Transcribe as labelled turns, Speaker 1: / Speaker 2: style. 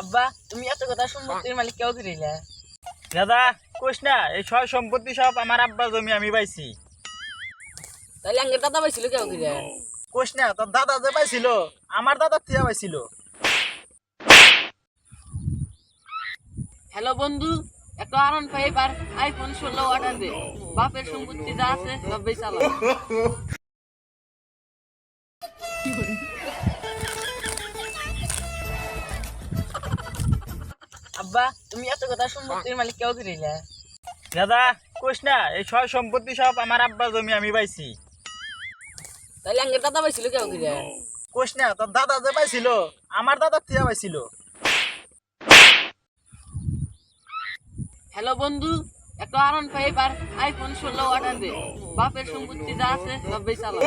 Speaker 1: আব্বা তুমি এত কথা সম্পত্তির মালিক কেউ দিলে?
Speaker 2: দাদা কোশ না, এই সয় সম্পত্তি সব আমার আব্বা জমি আমি পাইছি।
Speaker 1: তাহলে আঙ্গের দাদা পাইছিল কেউ দিলে?
Speaker 2: কোশ না, তোর দাদা যে পাইছিল আমার দাদা থিয়া পাইছিল।
Speaker 1: হ্যালো বন্ধু, একটা R15 আর iPhone 16 অর্ডার দে। বাপের সম্পত্তি যা আছে সব বেচালা। আব্বা তুমি এত কথা সম্পত্তির মালিক কেউ দিলে?
Speaker 2: দাদা কোশ না, এই সয় সম্পত্তি সব আমার আব্বা জমি আমি পাইছি।
Speaker 1: তাহলে আঙ্গের দাদা পাইছিল কেউ দিলে?
Speaker 2: কোশ না, তোর দাদা যে পাইছিল আমার দাদা থিয়া পাইছিল।
Speaker 1: হ্যালো বন্ধু, একটা R15 আর iPhone 16 অর্ডার দে। বাপের সম্পত্তি যা আছে সব বেচালা।